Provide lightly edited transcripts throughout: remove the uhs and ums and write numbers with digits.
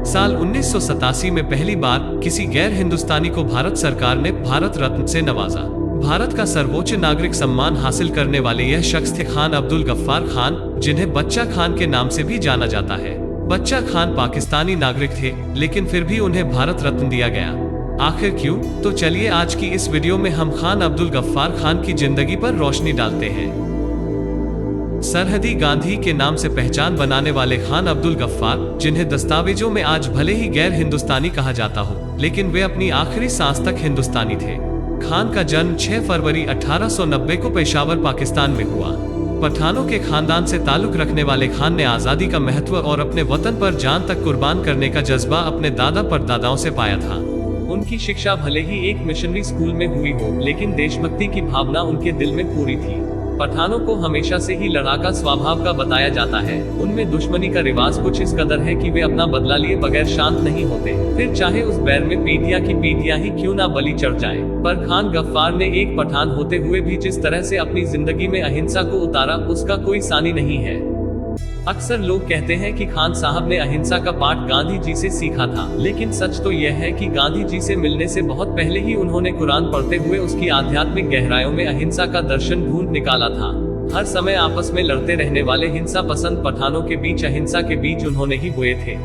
साल 1987 में पहली बार किसी गैर हिंदुस्तानी को भारत सरकार ने भारत रत्न से नवाजा। भारत का सर्वोच्च नागरिक सम्मान हासिल करने वाले यह शख्स थे खान अब्दुल गफ्फार खान, जिन्हें बच्चा खान के नाम से भी जाना जाता है। बच्चा खान पाकिस्तानी नागरिक थे, लेकिन फिर भी उन्हें भारत रत्न दिया गया। आखिर क्यों? तो चलिए आज की इस वीडियो में हम खान अब्दुल गफ्फार खान की जिंदगी पर रोशनी डालते हैं। सरहदी गांधी के नाम से पहचान बनाने वाले खान अब्दुल गफ्फार, जिन्हें दस्तावेजों में आज भले ही गैर हिंदुस्तानी कहा जाता हो, लेकिन वे अपनी आखिरी सांस तक हिंदुस्तानी थे। खान का जन्म 6 फरवरी 1890 को पेशावर, पाकिस्तान में हुआ। पठानों के खानदान से ताल्लुक रखने वाले खान ने आज़ादी का महत्व और अपने वतन पर जान तक कुर्बान करने का जज्बा अपने दादा परदादाओं से पाया था। उनकी शिक्षा भले ही एक मिशनरी स्कूल में हुई हो, लेकिन देशभक्ति की भावना उनके दिल में पूरी थी। पठानों को हमेशा से ही लड़ाका स्वभाव का बताया जाता है। उनमें दुश्मनी का रिवाज कुछ इस कदर है कि वे अपना बदला लिए बगैर शांत नहीं होते, फिर चाहे उस बैर में पीढ़ियां की पीढ़ियां ही क्यों ना बलि चढ़ जाए। पर खान गफ्फार ने एक पठान होते हुए भी जिस तरह से अपनी जिंदगी में अहिंसा को उतारा, उसका कोई सानी नहीं है। अक्सर लोग कहते हैं कि खान साहब ने अहिंसा का पाठ गांधी जी से सीखा था, लेकिन सच तो यह है कि गांधी जी से मिलने से बहुत पहले ही उन्होंने कुरान पढ़ते हुए उसकी आध्यात्मिक गहराइयों में अहिंसा का दर्शन ढूंढ निकाला था। हर समय आपस में लड़ते रहने वाले हिंसा पसंद पठानों के बीच अहिंसा के बीज उन्होंने ही बोए थे।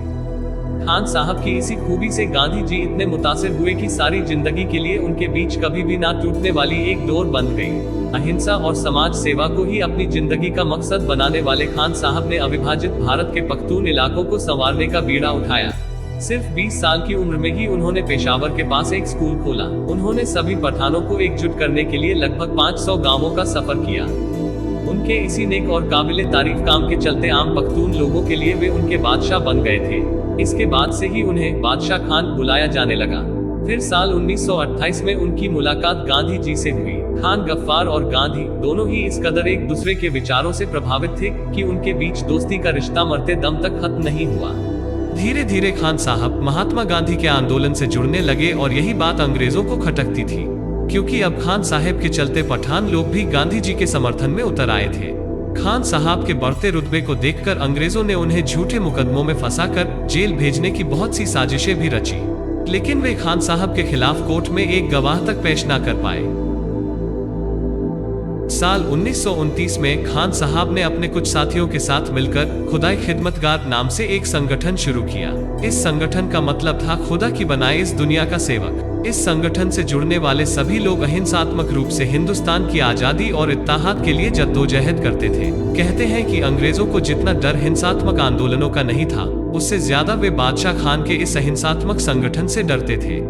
खान साहब की इसी खूबी से गांधी जी इतने मुतासिर हुए कि सारी जिंदगी के लिए उनके बीच कभी भी ना टूटने वाली एक डोर बन गई। अहिंसा और समाज सेवा को ही अपनी जिंदगी का मकसद बनाने वाले खान साहब ने अविभाजित भारत के पख्तून इलाकों को संवारने का बीड़ा उठाया। सिर्फ 20 साल की उम्र में ही उन्होंने पेशावर के पास एक स्कूल खोला। उन्होंने सभी पठानों को एकजुट करने के लिए लगभग 500 गांवों का सफर किया। उनके इसी नेक और काबिले तारीफ काम के चलते आम पख्तून लोगों के लिए वे उनके बादशाह बन गए थे। इसके बाद से ही उन्हें बादशाह खान बुलाया जाने लगा। फिर साल 1928 में उनकी मुलाकात गांधी जी से हुई। खान गफ्फार और गांधी दोनों ही इस कदर एक दूसरे के विचारों से प्रभावित थे कि उनके बीच दोस्ती का रिश्ता मरते दम तक खत्म नहीं हुआ। धीरे धीरे खान साहब महात्मा गांधी के आंदोलन से जुड़ने लगे और यही बात अंग्रेजों को खटकती थी, क्योंकि अब खान साहब के चलते पठान लोग भी गांधी जी के समर्थन में उतर आए थे। खान साहब के बढ़ते रुतबे को देखकर अंग्रेजों ने उन्हें झूठे मुकदमों में फंसाकर जेल भेजने की बहुत सी साजिशें भी रची, लेकिन वे खान साहब के खिलाफ कोर्ट में एक गवाह तक पेश न कर पाए। साल 1929 में खान साहब ने अपने कुछ साथियों के साथ मिलकर खुदाई खिदमतगार नाम से एक संगठन शुरू किया। इस संगठन का मतलब था खुदा की बनाई इस दुनिया का सेवक। इस संगठन से जुड़ने वाले सभी लोग अहिंसात्मक रूप से हिंदुस्तान की आजादी और इत्तेहाद के लिए जद्दोजहद करते थे। कहते हैं कि अंग्रेजों को जितना डर हिंसात्मक आंदोलनों का नहीं था, उससे ज्यादा वे बादशाह खान के इस अहिंसात्मक संगठन से डरते थे।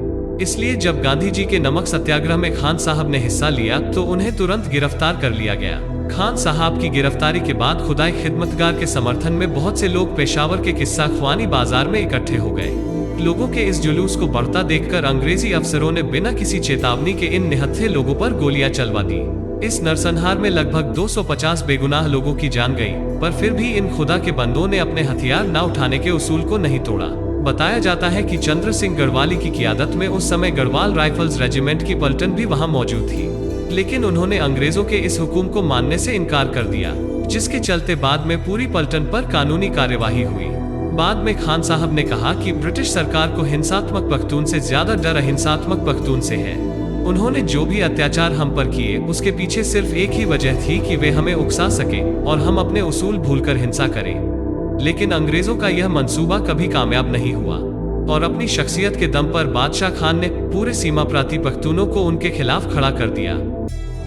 इसलिए जब गांधी जी के नमक सत्याग्रह में खान साहब ने हिस्सा लिया तो उन्हें तुरंत गिरफ्तार कर लिया गया। खान साहब की गिरफ्तारी के बाद खुदाई खिदमतगार के समर्थन में बहुत से लोग पेशावर के किस्सा ख्वानी बाजार में इकट्ठे हो गए। लोगों के इस जुलूस को बढ़ता देखकर अंग्रेजी अफसरों ने बिना किसी चेतावनी के इन निहत्थे लोगों पर गोलियां चलवा दी। इस नरसंहार में लगभग 250 बेगुनाह लोगों की जान गई, पर फिर भी इन खुदा के बंदों ने अपने हथियार न उठाने के उसूल को नहीं तोड़ा। बताया जाता है कि चंद्र सिंह गढ़वाली की क़ियादत में उस समय गढ़वाल राइफल्स रेजिमेंट की पलटन भी वहां मौजूद थी, लेकिन उन्होंने अंग्रेजों के इस हुक्म को मानने से इनकार कर दिया, जिसके चलते बाद में पूरी पलटन पर कानूनी कार्यवाही हुई। बाद में खान साहब ने कहा कि ब्रिटिश सरकार को हिंसात्मक पख्तून से ज्यादा डर अहिंसात्मक पख्तून से है। उन्होंने जो भी अत्याचार हम पर किए, उसके पीछे सिर्फ एक ही वजह थी कि वे हमें उकसा सके और हम अपने उसूल भूलकर हिंसा करें। लेकिन अंग्रेजों का यह मंसूबा कभी कामयाब नहीं हुआ और अपनी शख्सियत के दम पर बादशाह खान ने पूरे सीमा प्रांतीय पख्तूनों को उनके खिलाफ खड़ा कर दिया,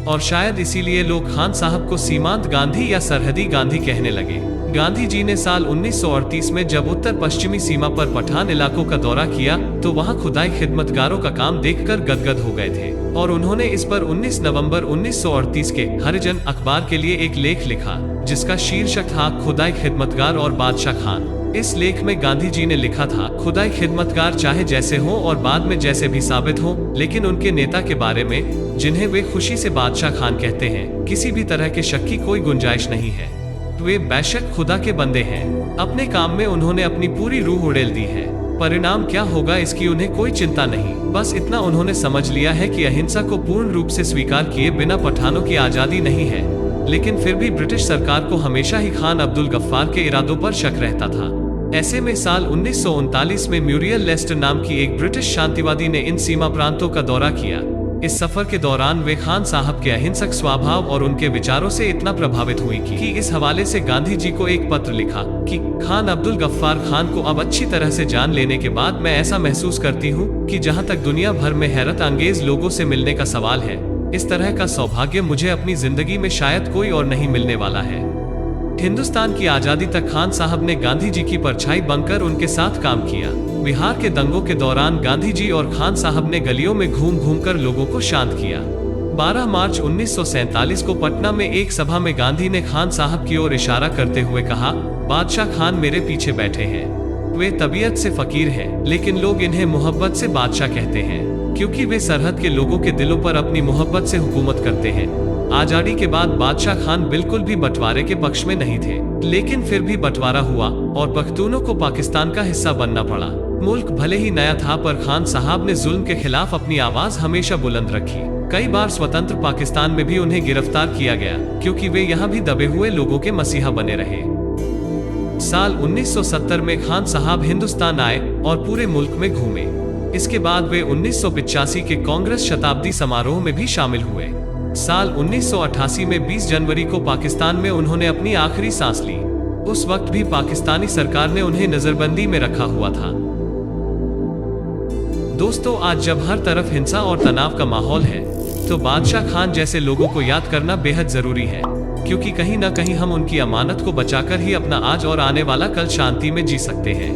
और शायद इसीलिए लोग खान साहब को सीमांत गांधी या सरहदी गांधी कहने लगे। गांधी जी ने साल 1938 में जब उत्तर पश्चिमी सीमा पर पठान इलाकों का दौरा किया तो वहां खुदाई खिदमतगारों का काम देखकर गदगद हो गए थे, और उन्होंने इस पर 19 नवंबर 1938 के हरिजन अखबार के लिए एक लेख लिखा, जिसका शीर्षक था खुदाई खिदमतगार और बादशाह खान। इस लेख में गांधी जी ने लिखा था, खुदाई खिदमतगार चाहे जैसे हो और बाद में जैसे भी साबित हो, लेकिन उनके नेता के बारे में, जिन्हें वे खुशी से बादशाह खान कहते हैं, किसी भी तरह के शक की कोई गुंजाइश नहीं है। वे बेशक खुदा के बंदे हैं। अपने काम में उन्होंने अपनी पूरी रूह उड़ेल दी है। परिणाम क्या होगा इसकी उन्हें कोई चिंता नहीं। बस इतना उन्होंने समझ लिया है कि अहिंसा को पूर्ण रूप से स्वीकार किए बिना पठानों की आजादी नहीं है। लेकिन फिर भी ब्रिटिश सरकार को हमेशा ही खान अब्दुल गफ्फार के इरादों पर शक रहता था। ऐसे में साल 1939 में म्यूरियल लेस्टर नाम की एक ब्रिटिश शांतिवादी ने इन सीमा प्रांतों का दौरा किया। इस सफर के दौरान वे खान साहब के अहिंसक स्वभाव और उनके विचारों से इतना प्रभावित हुई कि इस हवाले से गांधी जी को एक पत्र लिखा कि खान अब्दुल गफ्फार खान को अब अच्छी तरह से जान लेने के बाद मैं ऐसा महसूस करती हूँ कि जहाँ तक दुनिया भर में हैरत अंगेज लोगों से मिलने का सवाल है, इस तरह का सौभाग्य मुझे अपनी जिंदगी में शायद कोई और नहीं मिलने वाला है। हिंदुस्तान की आजादी तक खान साहब ने गांधी जी की परछाई बनकर उनके साथ काम किया। बिहार के दंगों के दौरान गांधी जी और खान साहब ने गलियों में घूम घूम कर लोगों को शांत किया। 12 मार्च 1947 को पटना में एक सभा में गांधी ने खान साहब की ओर इशारा करते हुए कहा, बादशाह खान मेरे पीछे बैठे हैं। वे तबीयत से फकीर हैं, लेकिन लोग इन्हें मोहब्बत से बादशाह कहते हैं, क्योंकि वे सरहद के लोगों के दिलों पर अपनी मोहब्बत से हुकूमत करते हैं। आजादी के बाद बादशाह खान बिल्कुल भी बंटवारे के पक्ष में नहीं थे, लेकिन फिर भी बंटवारा हुआ और पख्तूनों को पाकिस्तान का हिस्सा बनना पड़ा। मुल्क भले ही नया था, पर खान साहब ने जुल्म के खिलाफ अपनी आवाज हमेशा बुलंद रखी। कई बार स्वतंत्र पाकिस्तान में भी उन्हें गिरफ्तार किया गया, क्योंकि वे यहाँ भी दबे हुए लोगों के मसीहा बने रहे। साल 1970 में खान साहब हिंदुस्तान आए और पूरे मुल्क में घूमे। इसके बाद वे 1985 के कांग्रेस शताब्दी समारोह में भी शामिल हुए। साल 1988 में 20 जनवरी को पाकिस्तान में उन्होंने अपनी आखिरी सांस ली। उस वक्त भी पाकिस्तानी सरकार ने उन्हें नजरबंदी में रखा हुआ था। दोस्तों, आज जब हर तरफ हिंसा और तनाव का माहौल है, तो बादशाह खान जैसे लोगों को याद करना बेहद जरूरी है, क्योंकि कहीं ना कहीं हम उनकी अमानत को बचाकर ही अपना आज और आने वाला कल शांति में जी सकते हैं।